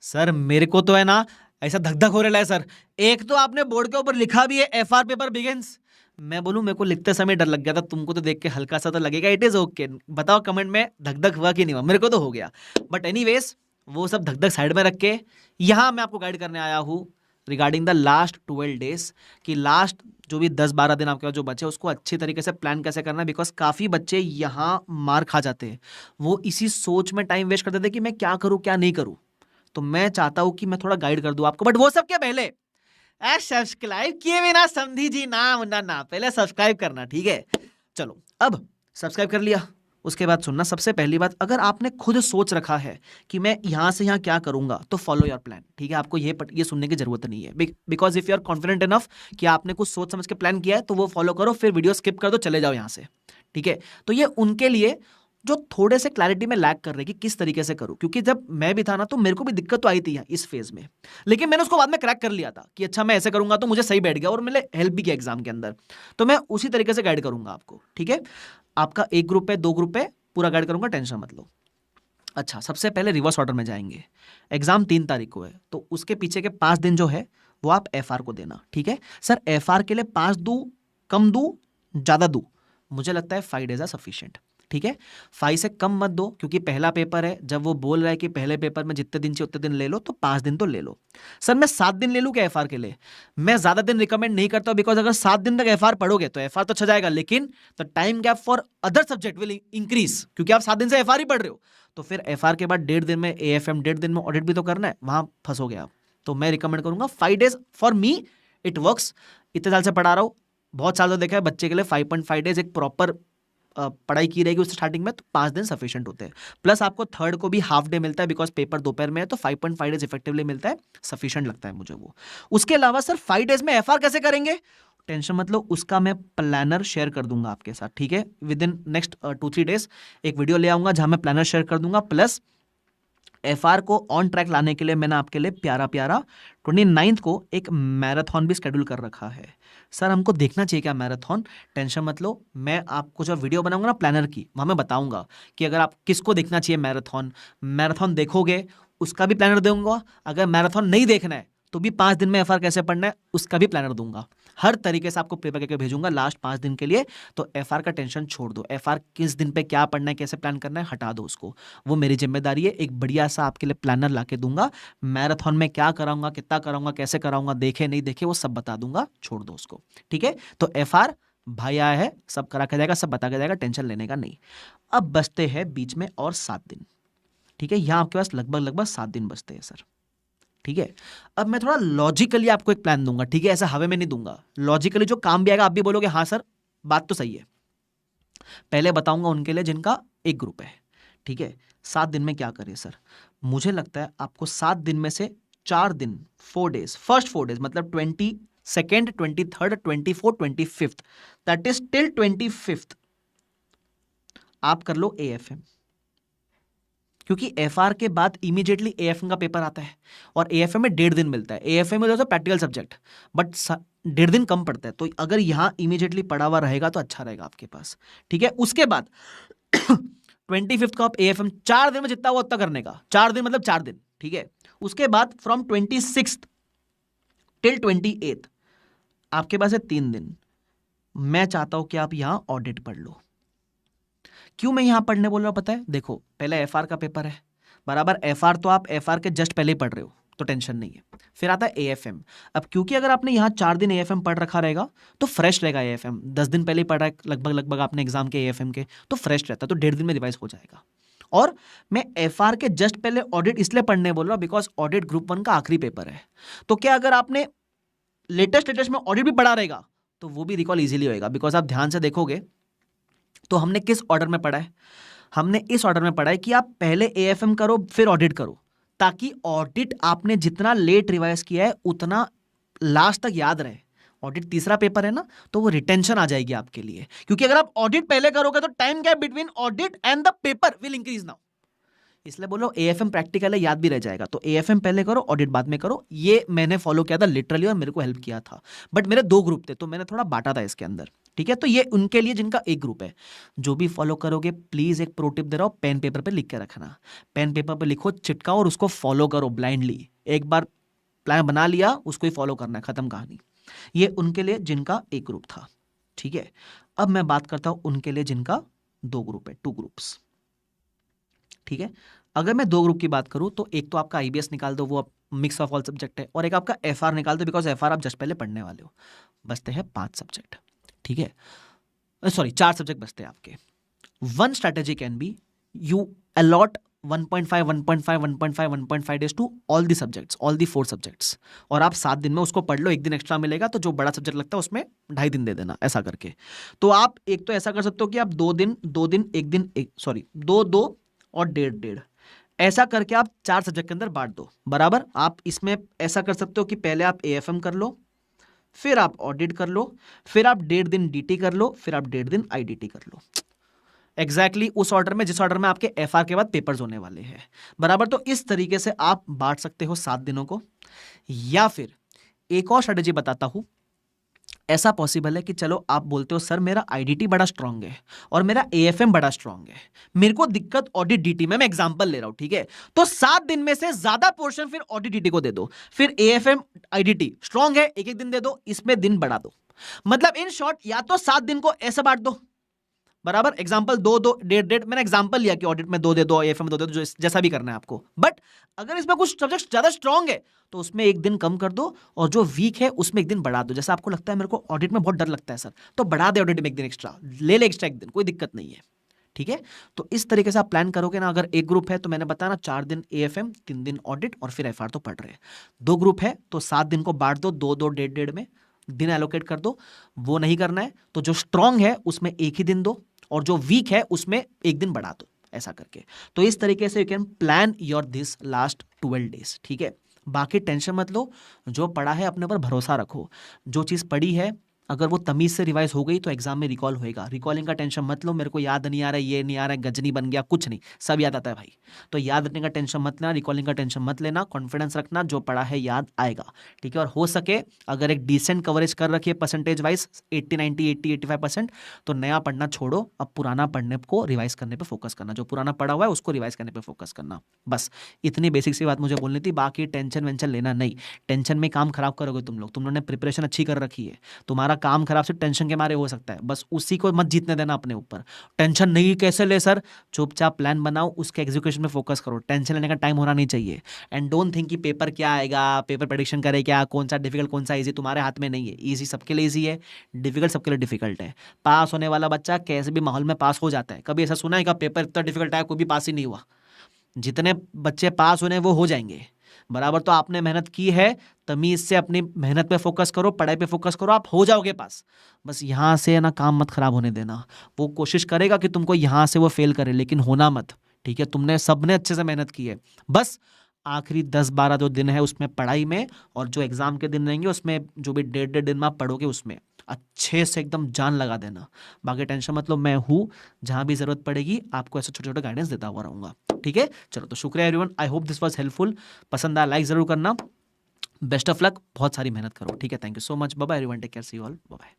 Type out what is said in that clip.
Sir मेरे को तो है ना ऐसा धक धक हो रहा है सर। एक तो आपने बोर्ड के ऊपर लिखा भी है एफआर पेपर बिगिंस। मैं बोलूं मेरे को लिखते समय डर लग गया था, तुमको तो देख के हल्का सा तो लगेगा। इट इज ओके, बताओ कमेंट में धक धक हुआ कि नहीं हुआ। मेरे को तो हो गया। बट एनीवेज वो सब धक धक साइड में रख के यहाँ मैं आपको गाइड करने आया हूँ रिगार्डिंग द लास्ट 12 डेज कि लास्ट जो भी 10-12 दिन आपके पास जो बचे उसको अच्छी तरीके से प्लान कैसे करना है। बिकॉज काफ़ी बच्चे यहाँ मार खा जाते हैं, वो इसी सोच में टाइम वेस्ट कर देते हैं कि मैं क्या करूँ क्या नहीं करूँ। तो मैं चाहता हूं कि मैं थोड़ा गाइड कर दूं आपको। बट वो सब क्या पहले सब्सक्राइब किए बिना समझी जी ना पहले सब्सक्राइब करना, ठीक है। चलो अब सब्सक्राइब कर लिया, उसके बाद सुनना। सबसे पहली बात, अगर आपने खुद सोच रखा है कि मैं यहां से यहां क्या करूंगा तो फॉलो योर प्लान, ठीक है। आपको ये सुनने की जरूरत नहीं है। Because if you are confident enough कि आपने कुछ सोच समझ के प्लान किया है तो वो फॉलो करो, फिर वीडियो स्किप कर दो, चले जाओ यहां से, ठीक है। तो ये उनके लिए जो थोड़े से क्लैरिटी में लैग कर रहे हैं कि किस तरीके से करूं, क्योंकि जब मैं भी था ना तो मेरे को भी दिक्कत तो आई थी इस फेज में, लेकिन मैंने उसको बाद में क्रैक कर लिया था कि अच्छा मैं ऐसे करूंगा तो मुझे सही बैठ गया और मैंने हेल्प भी किया एग्जाम के अंदर। तो मैं उसी तरीके से गाइड करूंगा आपको, ठीक है। आपका एक ग्रुप है, 2 ग्रुप है, पूरा गाइड करूंगा, टेंशन मत लो। अच्छा, सबसे पहले रिवर्स ऑर्डर में जाएंगे। एग्जाम 3 तारीख को है तो उसके पीछे के 5 दिन जो है वो आप एफआर को देना, ठीक है। सर एफआर के लिए 5 दूं, कम दूं, ज्यादा दूं? मुझे लगता है 5 डेज आर सफिशिएंट, ठीक है। 5 से कम मत दो क्योंकि पहला पेपर है। जब वो बोल रहा है कि पहले पेपर में जितने दिन चाहिए उतने दिन ले लो तो 5 दिन तो ले लो। सर मैं 7 दिन ले लूं क्या एफआर के लिए? मैं ज्यादा दिन रिकमेंड नहीं करता बिकॉज अगर 7 दिन तक एफआर पढ़ोगे तो एफआर तो अच्छा जाएगा, लेकिन the time gap for other subject will increase क्योंकि आप 7 दिन से एफआर ही पढ़ रहे हो। तो फिर एफआर के बाद 1.5 दिन में एएफएम, 1.5 दिन में ऑडिट भी तो करना है, वहां फंसोगे आप। तो मैं रिकमेंड करूंगा 5 days. For me it works. इतने साल से पढ़ा रहा हूं, बहुत साल से देखा है बच्चे के लिए 5.5 डेज एक प्रॉपर पढ़ाई की रहेगी उस स्टार्टिंग में तो 5 दिन सफिशिएंट होते हैं। प्लस आपको थर्ड को भी हाफ डे मिलता है बिकॉज पेपर दोपहर में है, तो 5.5 डेज इफेक्टिवली मिलता है, सफिशिएंट लगता है मुझे वो। उसके अलावा सर 5 डेज में एफआर कैसे करेंगे? टेंशन मत लो, उसका मैं प्लानर शेयर कर दूंगा आपके साथ, ठीक है। विद इन नेक्स्ट 2-3 डेज एक वीडियो ले आऊंगा जहां मैं प्लानर शेयर कर दूंगा। प्लस एफआर को ऑन ट्रैक लाने के लिए मैंने आपके लिए प्यारा प्यारा 29 को एक मैराथन भी शेड्यूल कर रखा है। सर हमको देखना चाहिए क्या मैराथन? टेंशन मत लो, मैं आपको जो वीडियो बनाऊंगा ना प्लानर की, वहां मैं बताऊंगा कि अगर आप किसको देखना चाहिए मैराथन, मैराथन देखोगे उसका भी प्लानर दूंगा। अगर मैराथन नहीं देखना है तो भी 5 दिन में एफआर कैसे पढ़ना है उसका भी प्लानर दूंगा। हर तरीके से आपको प्रिपेयर करके भेजूंगा लास्ट 5 दिन के लिए। तो एफआर का टेंशन छोड़ दो, एफआर किस दिन पे क्या पढ़ना है कैसे प्लान करना है हटा दो उसको, वो मेरी जिम्मेदारी है। एक बढ़िया सा आपके लिए प्लानर ला के दूंगा। मैराथन में क्या कराऊंगा, कितना कराऊंगा, कैसे कराऊंगा, देखे नहीं देखे वो सब बता दूंगा, छोड़ दो उसको, ठीक है। तो एफआर भाई आया है, सब करा के जाएगा, सब बता के जाएगा, टेंशन लेने का नहीं। अब बचते हैं बीच में और 7 दिन, ठीक है। यहां आपके पास लगभग लगभग 7 दिन बचते हैं सर, ठीक है। अब मैं थोड़ा लॉजिकली आपको एक प्लान दूंगा, ठीक है, ऐसा हवे में नहीं दूंगा। लॉजिकली जो काम भी आएगा आप भी बोलोगे हाँ सर बात तो सही है। पहले बताऊंगा उनके लिए जिनका एक ग्रुप है, ठीक है। 7 दिन में क्या करें सर? मुझे लगता है आपको 7 दिन में से 4 दिन, 4 डेज, फर्स्ट 4 डेज मतलब 22nd, 23rd, 24th, 25th, that is till 25th आप कर लो एएफएम, क्योंकि एफआर के बाद इमीडिएटली एएफएम का पेपर आता है और एएफएम में 1.5 दिन मिलता है। एएफएम में तो प्रैक्टिकल सब्जेक्ट बट 1.5 दिन कम पड़ता है, तो अगर यहां इमीडिएटली पढ़ा हुआ रहेगा तो अच्छा रहेगा आपके पास, ठीक है। उसके बाद 25th को आप एएफएम 4 दिन में जितना हुआ उतना करने का, 4 दिन मतलब 4 दिन, ठीक है। उसके बाद फ्रॉम 26th टिल 28th आपके पास है 3 दिन। मैं चाहता हूं कि आप यहां ऑडिट पढ़ लो। क्यों मैं यहां पढ़ने बोल रहा हूं पता है? देखो पहले एफआर का पेपर है बराबर, एफआर तो आप एफआर के जस्ट पहले ही पढ़ रहे हो तो टेंशन नहीं है। फिर आता है एएफएम। अब क्योंकि अगर आपने यहाँ 4 दिन एएफएम पढ़ रखा रहेगा तो फ्रेश रहेगा एएफएम। 10 दिन पहले ही पढ़ा है लगभग लगभग आपने एग्जाम के एएफएम के, तो फ्रेश रहता है, तो 1.5 दिन में रिवाइज हो जाएगा। और मैं एफआर के जस्ट पहले ऑडिट इसलिए पढ़ने बोल रहा हूं बिकॉज ऑडिट ग्रुप 1 का आखिरी पेपर है। तो क्या अगर आपने लेटेस्ट में ऑडिट भी पढ़ा रहेगा तो वो भी रिकॉल इजीली होएगा। बिकॉज आप ध्यान से देखोगे तो हमने किस ऑर्डर में पढ़ा है? हमने इस ऑर्डर में पढ़ा है कि आप पहले एएफएम करो फिर ऑडिट करो, ताकि ऑडिट आपने जितना लेट रिवाइज किया है उतना लास्ट तक याद रहे। ऑडिट तीसरा पेपर है ना, तो वो रिटेंशन आ जाएगी आपके लिए, क्योंकि अगर आप ऑडिट पहले करोगे तो time gap between audit and the paper will increase now. इसलिए बोलो एएफएम प्रैक्टिकल है, याद भी रह जाएगा। तो एएफएम पहले करो, ऑडिट बाद में करो। ये मैंने फॉलो किया था लिटरली और मेरे को हेल्प किया था। बट मेरे 2 ग्रुप थे तो मैंने थोड़ा बांटा था इसके अंदर, ठीक है। तो ये उनके लिए जिनका एक ग्रुप है। जो भी फॉलो करोगे प्लीज एक प्रो टिप दे रहा हूं, पेन पेपर पे लिख के रखना। पेन पेपर पे लिखो, चिटकाओ और उसको फॉलो करो ब्लाइंडली। एक बार प्लान बना लिया, उसको ही फॉलो करना है, खत्म कहानी। ये उनके लिए जिनका एक ग्रुप था, ठीक है। अब मैं बात करता हूं उनके लिए जिनका 2 ग्रुप है, 2 ग्रुप्स, ठीक है। अगर मैं 2 ग्रुप की बात करूं तो एक तो आपका आईबीएस निकाल दो, वो मिक्स ऑफ ऑल सब्जेक्ट है, और एक आपका एफआर निकाल दो, बिकॉज एफआर आप जस्ट पहले पढ़ने वाले हो। बचते हैं 5 सब्जेक्ट, ठीक है। सॉरी 4 सब्जेक्ट बचते हैं आपके। One strategy can be you allot 1.5 1.5 1.5 1.5 days to all the subjects, all the 4 subjects, और आप 7 दिन में उसको पढ़ लो। 1 दिन एक्स्ट्रा मिलेगा तो जो बड़ा सब्जेक्ट लगता है उसमें 2.5 दिन दे देना, ऐसा करके। तो आप एक तो ऐसा कर सकते हो कि आप 2 दिन 2 दिन 1 दिन 1, सॉरी 2 2 और 1.5 ऐसा करके आप 4 सब्जेक्ट के अंदर बांट दो, बराबर। आप इसमें ऐसा कर सकते हो कि पहले आप एएफएम कर लो, फिर आप ऑडिट कर लो, फिर आप 1.5 दिन डीटी कर लो, फिर आप 1.5 दिन आईडीटी कर लो। एग्जैक्टली उस ऑर्डर में जिस ऑर्डर में आपके एफआर के बाद पेपर्स होने वाले हैं, बराबर। तो इस तरीके से आप बांट सकते हो 7 दिनों को। या फिर एक और स्ट्रेटेजी बताता हूं। ऐसा पॉसिबल है कि चलो आप बोलते हो सर मेरा आईडीटी बड़ा स्ट्रांग है और मेरा एएफएम बड़ा स्ट्रांग है, मेरे को दिक्कत ऑडिट डीटी में, मैं एग्जांपल ले रहा हूं, ठीक है। तो 7 दिन में से ज्यादा पोर्शन फिर ऑडिट डीटी को दे दो, फिर एएफएम आईडीटी स्ट्रांग है, एक एक दिन दे दो, इसमें दिन बढ़ा दो। मतलब इन शॉर्ट, या तो 7 दिन को ऐसा बांट दो, बराबर। एग्जांपल 2 2 1.5 मैंने एग्जांपल लिया कि ऑडिट में 2 दे दो, एएफएम में 2 दे दो, जैसा भी करना है आपको। बट अगर इसमें कुछ सब्जेक्ट ज्यादा स्ट्रांग है तो उसमें 1 दिन कम कर दो, और जो वीक है उसमें 1 दिन बढ़ा दो। जैसा आपको लगता है मेरे को ऑडिट में बहुत डर लगता है सर, तो बढ़ा दे ऑडिट में 1 दिन एक्स्ट्रा, ले ले एक्स्ट्रा 1 दिन, कोई दिक्कत नहीं है, ठीक है। तो इस तरीके से आप प्लान करोगे ना। अगर एक ग्रुप है तो मैंने बताया ना 4 दिन एएफएम, 3 दिन ऑडिट और फिर एफआर तो पढ़ रहे हैं। 2 ग्रुप है तो 7 दिन को बांट दो, 2 2 1.5 में दिन एलोकेट कर दो। वो नहीं करना है तो जो स्ट्रांग है उसमें 1 ही दिन दो, और जो वीक है उसमें 1 दिन बढ़ा दो, ऐसा करके। तो इस तरीके से you can plan your this last 12 days, ठीक है। बाकी टेंशन मत लो, जो पढ़ा है अपने पर भरोसा रखो। जो चीज़ पढ़ी है अगर वो तमीज से रिवाइज हो गई तो एग्जाम में रिकॉल होएगा। रिकॉलिंग का टेंशन मत लो, मेरे को याद नहीं आ रहा है, ये नहीं आ रहा है, गजनी बन गया, कुछ नहीं, सब याद आता है भाई। तो याद रखने का टेंशन मत लेना, रिकॉलिंग का टेंशन मत लेना, कॉन्फिडेंस रखना, जो पढ़ा है याद आएगा, ठीक है। और हो सके अगर एक डिसेंट कवरेज कर रखी है परसेंटेज वाइज 80 90 80 85%, तो नया पढ़ना छोड़ो, अब पुराना पढ़ने को रिवाइज करने पर फोकस करना, जो पुराना पढ़ा हुआ है उसको रिवाइज करने पर फोकस करना। बस इतनी बेसिक सी बात मुझे बोलनी थी। बाकी टेंशन वेंशन लेना नहीं, टेंशन में काम खराब करोगे तुम लोग। तुम लोगों ने प्रिपरेशन अच्छी कर रखी है, तुम्हारा काम खराब सिर्फ टेंशन के मारे हो सकता है, बस उसी को मत जीतने देना अपने ऊपर। टेंशन नहीं कैसे ले सर, चुपचाप प्लान बनाओ, उसके एग्जीक्यूशन में फोकस करो। टेंशन लेने का टाइम होना नहीं चाहिए। एंड डोंट थिंक कि पेपर क्या आएगा, पेपर प्रेडिक्शन करे क्या, कौन सा डिफिकल्ट कौन सा इजी, तुम्हारे हाथ में नहीं है। इजी सबके लिए इजी है, डिफिकल्ट सबके लिए डिफिकल्ट है। पास होने वाला बच्चा कैसे भी माहौल में पास हो जाता है। कभी ऐसा सुना है कि पेपर इतना डिफिकल्ट आया कोई भी पास ही नहीं हुआ? जितने बच्चे पास होने वो हो जाएंगे, बराबर। तो आपने मेहनत की है, तमीज से अपनी मेहनत पे फोकस करो, पढ़ाई पे फोकस करो, आप हो जाओगे पास। बस यहाँ से ना काम मत खराब होने देना। वो कोशिश करेगा कि तुमको यहाँ से वो फेल करे, लेकिन होना मत, ठीक है। तुमने सबने अच्छे से मेहनत की है, बस आखिरी 10-12 जो दिन है उसमें पढ़ाई में, और जो एग्जाम के दिन रहेंगे उसमें जो भी 1.5 दिन में आप पढ़ोगे उसमें अच्छे से एकदम जान लगा देना। बाकी टेंशन मतलब मैं हूँ, जहाँ भी जरूरत पड़ेगी आपको ऐसे छोटे छोटे गाइडेंस देता हुआ रहूंगा, ठीक है। चलो तो शुक्रिया everyone, I hope this was helpful. पसंद आया लाइक जरूर करना। बेस्ट ऑफ लक, बहुत सारी मेहनत करो, ठीक है। Thank you so much, bye bye everyone, take care, see you all, bye bye.